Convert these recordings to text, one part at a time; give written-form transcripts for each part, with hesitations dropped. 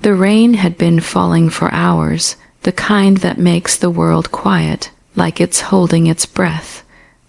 The rain had been falling for hours, the kind that makes the world quiet, like it's holding its breath.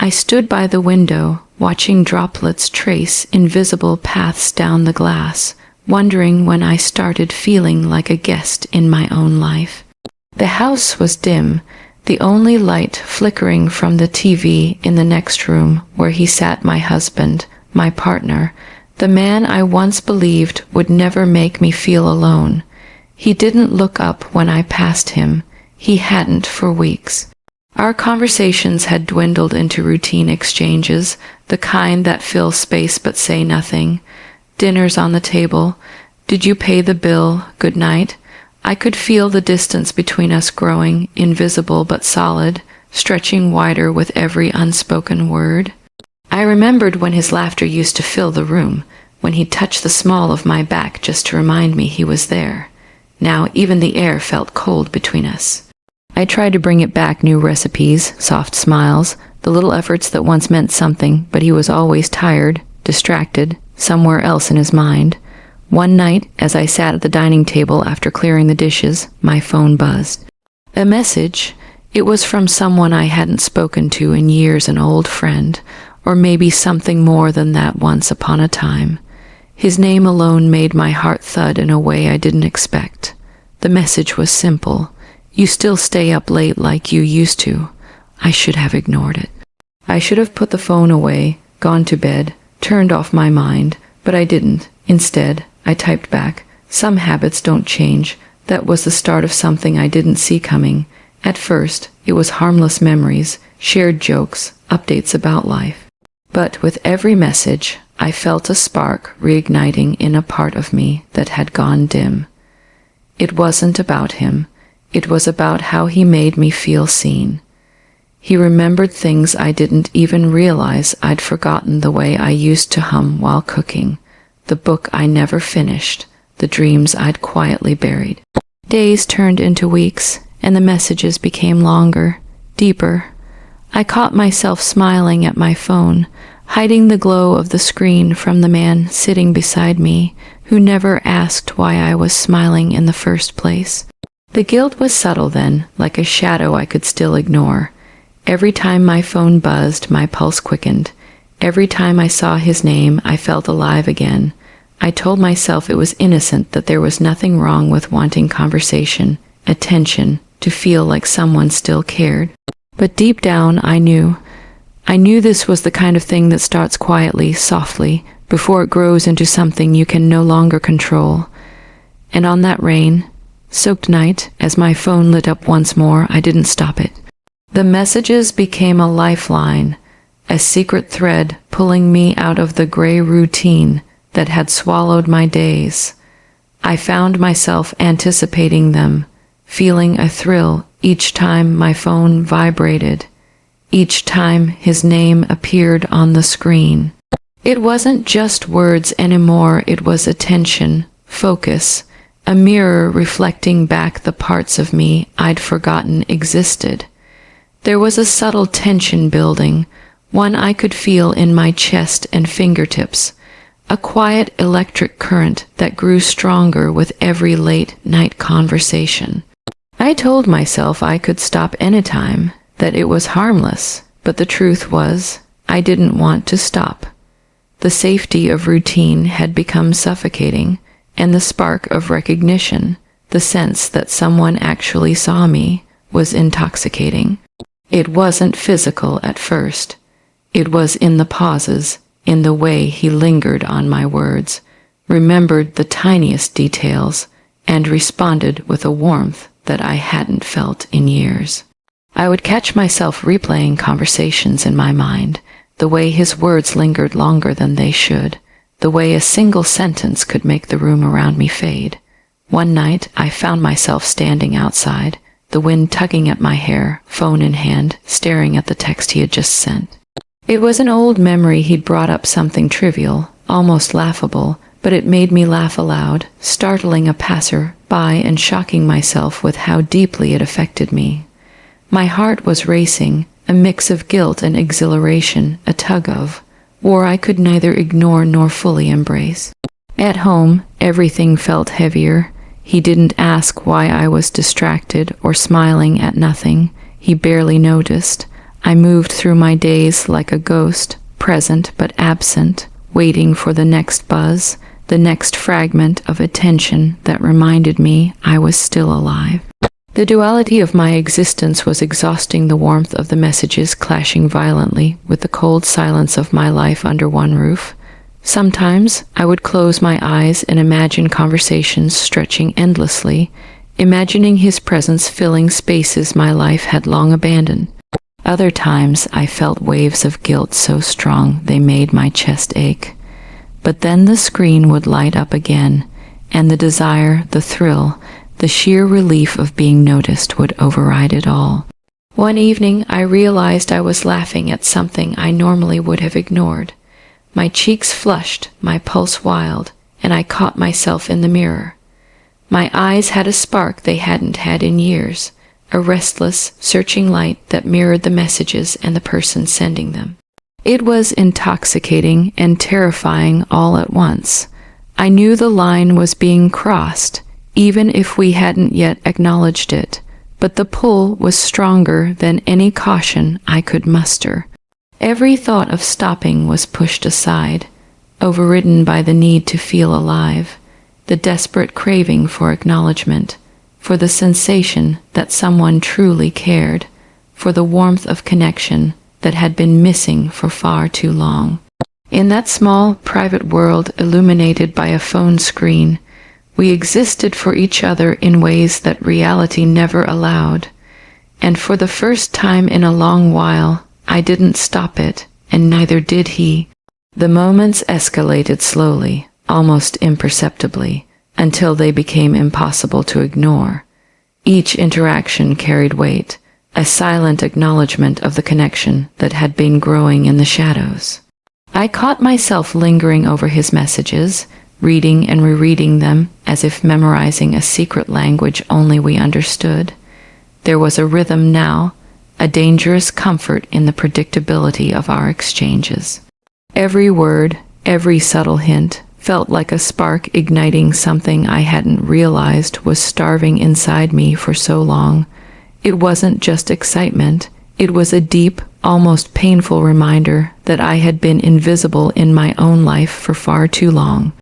I stood by the window, watching droplets trace invisible paths down the glass, wondering when I started feeling like a guest in my own life. The house was dim, the only light flickering from the TV in the next room where he sat, my husband, my partner, the man I once believed would never make me feel alone. He didn't look up when I passed him. He hadn't for weeks. Our conversations had dwindled into routine exchanges, the kind that fill space but say nothing. Dinners on the table. Did you pay the bill? Good night. I could feel the distance between us growing, invisible but solid, stretching wider with every unspoken word. I remembered when his laughter used to fill the room, when he'd touch the small of my back just to remind me he was there. Now even the air felt cold between us. I tried to bring it back, new recipes, soft smiles, the little efforts that once meant something, but he was always tired, distracted, somewhere else in his mind. One night, as I sat at the dining table after clearing the dishes, my phone buzzed. A message. It was from someone I hadn't spoken to in years, an old friend, or maybe something more than that once upon a time. His name alone made my heart thud in a way I didn't expect. The message was simple. You still stay up late like you used to. I should have ignored it. I should have put the phone away, gone to bed, turned off my mind, but I didn't. Instead, I typed back, "Some habits don't change." That was the start of something I didn't see coming. At first, it was harmless memories, shared jokes, updates about life. But with every message, I felt a spark reigniting in a part of me that had gone dim. It wasn't about him. It was about how he made me feel seen. He remembered things I didn't even realize I'd forgotten, the way I used to hum while cooking, the book I never finished, the dreams I'd quietly buried. Days turned into weeks, and the messages became longer, deeper. I caught myself smiling at my phone, hiding the glow of the screen from the man sitting beside me, who never asked why I was smiling in the first place. The guilt was subtle then, like a shadow I could still ignore. Every time my phone buzzed, my pulse quickened. Every time I saw his name, I felt alive again. I told myself it was innocent, that there was nothing wrong with wanting conversation, attention, to feel like someone still cared. But deep down, I knew this was the kind of thing that starts quietly, softly, before it grows into something you can no longer control. And on that rain-soaked night, as my phone lit up once more, I didn't stop it. The messages became a lifeline, a secret thread pulling me out of the gray routine that had swallowed my days. I found myself anticipating them, feeling a thrill each time my phone vibrated, each time his name appeared on the screen. It wasn't just words anymore, it was attention, focus, a mirror reflecting back the parts of me I'd forgotten existed. There was a subtle tension building, one I could feel in my chest and fingertips, a quiet electric current that grew stronger with every late-night conversation. I told myself I could stop anytime, that it was harmless, but the truth was, I didn't want to stop. The safety of routine had become suffocating, and the spark of recognition, the sense that someone actually saw me, was intoxicating. It wasn't physical at first. It was in the pauses, in the way he lingered on my words, remembered the tiniest details, and responded with a warmth that I hadn't felt in years. I would catch myself replaying conversations in my mind, the way his words lingered longer than they should, the way a single sentence could make the room around me fade. One night, I found myself standing outside, the wind tugging at my hair, phone in hand, staring at the text he had just sent. It was an old memory. He'd brought up something trivial, almost laughable, but it made me laugh aloud, startling a passer-by and shocking myself with how deeply it affected me. My heart was racing, a mix of guilt and exhilaration, a tug-of war I could neither ignore nor fully embrace. At home, everything felt heavier. He didn't ask why I was distracted or smiling at nothing. He barely noticed. I moved through my days like a ghost, present but absent, waiting for the next buzz, the next fragment of attention that reminded me I was still alive. The duality of my existence was exhausting, the warmth of the messages clashing violently with the cold silence of my life under one roof. Sometimes I would close my eyes and imagine conversations stretching endlessly, imagining his presence filling spaces my life had long abandoned. Other times I felt waves of guilt so strong they made my chest ache. But then the screen would light up again, and the desire, the thrill, the sheer relief of being noticed would override it all. One evening I realized I was laughing at something I normally would have ignored. My cheeks flushed, my pulse wild, and I caught myself in the mirror. My eyes had a spark they hadn't had in years, a restless, searching light that mirrored the messages and the person sending them. It was intoxicating and terrifying all at once. I knew the line was being crossed, even if we hadn't yet acknowledged it, but the pull was stronger than any caution I could muster. Every thought of stopping was pushed aside, overridden by the need to feel alive, the desperate craving for acknowledgement, for the sensation that someone truly cared, for the warmth of connection that had been missing for far too long. In that small, private world illuminated by a phone screen, we existed for each other in ways that reality never allowed. And for the first time in a long while, I didn't stop it, and neither did he. The moments escalated slowly, almost imperceptibly, until they became impossible to ignore. Each interaction carried weight, a silent acknowledgement of the connection that had been growing in the shadows. I caught myself lingering over his messages, reading and rereading them as if memorizing a secret language only we understood. There was a rhythm now, a dangerous comfort in the predictability of our exchanges. Every word, every subtle hint, felt like a spark igniting something I hadn't realized was starving inside me for so long. It wasn't just excitement, it was a deep, almost painful reminder that I had been invisible in my own life for far too long.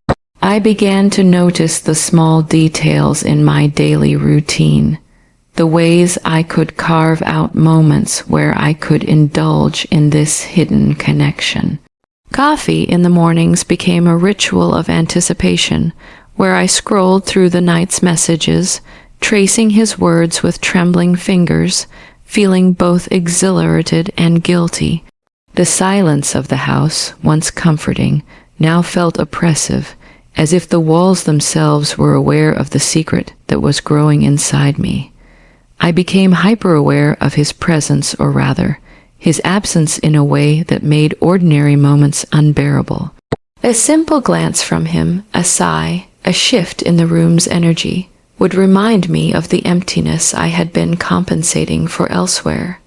I began to notice the small details in my daily routine, the ways I could carve out moments where I could indulge in this hidden connection. Coffee in the mornings became a ritual of anticipation, where I scrolled through the night's messages, tracing his words with trembling fingers, feeling both exhilarated and guilty. The silence of the house, once comforting, now felt oppressive, as if the walls themselves were aware of the secret that was growing inside me. I became hyper-aware of his presence, or rather, his absence, in a way that made ordinary moments unbearable. A simple glance from him, a sigh, a shift in the room's energy, would remind me of the emptiness I had been compensating for elsewhere.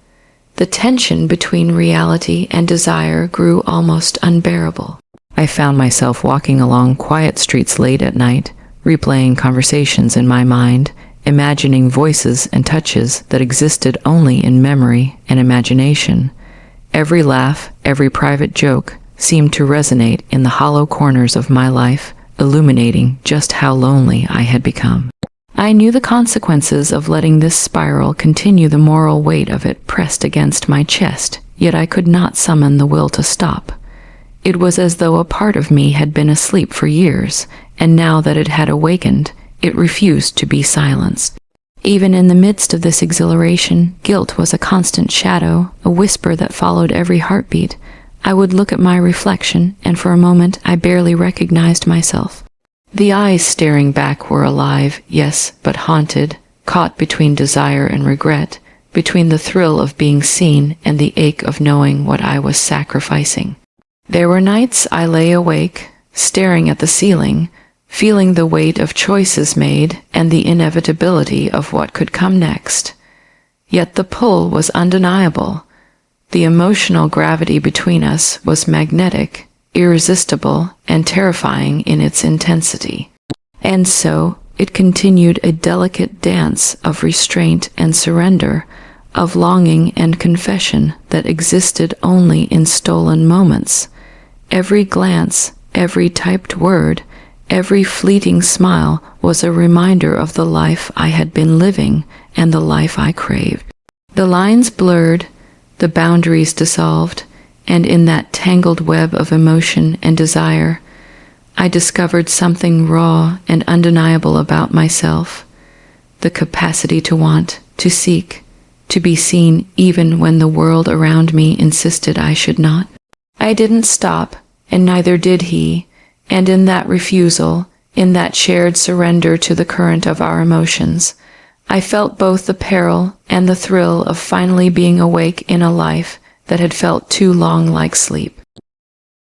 The tension between reality and desire grew almost unbearable. I found myself walking along quiet streets late at night, replaying conversations in my mind, imagining voices and touches that existed only in memory and imagination. Every laugh, every private joke seemed to resonate in the hollow corners of my life, illuminating just how lonely I had become. I knew the consequences of letting this spiral continue, the moral weight of it pressed against my chest, yet I could not summon the will to stop. It was as though a part of me had been asleep for years, and now that it had awakened, it refused to be silenced. Even in the midst of this exhilaration, guilt was a constant shadow, a whisper that followed every heartbeat. I would look at my reflection, and for a moment I barely recognized myself. The eyes staring back were alive, yes, but haunted, caught between desire and regret, between the thrill of being seen and the ache of knowing what I was sacrificing. There were nights I lay awake, staring at the ceiling, feeling the weight of choices made and the inevitability of what could come next. Yet the pull was undeniable. The emotional gravity between us was magnetic, irresistible, and terrifying in its intensity. And so, it continued a delicate dance of restraint and surrender, of longing and confession that existed only in stolen moments. Every glance, every typed word, every fleeting smile was a reminder of the life I had been living and the life I craved. The lines blurred, the boundaries dissolved, and in that tangled web of emotion and desire, I discovered something raw and undeniable about myself, the capacity to want, to seek, to be seen even when the world around me insisted I should not. I didn't stop, and neither did he, and in that refusal, in that shared surrender to the current of our emotions, I felt both the peril and the thrill of finally being awake in a life that had felt too long like sleep.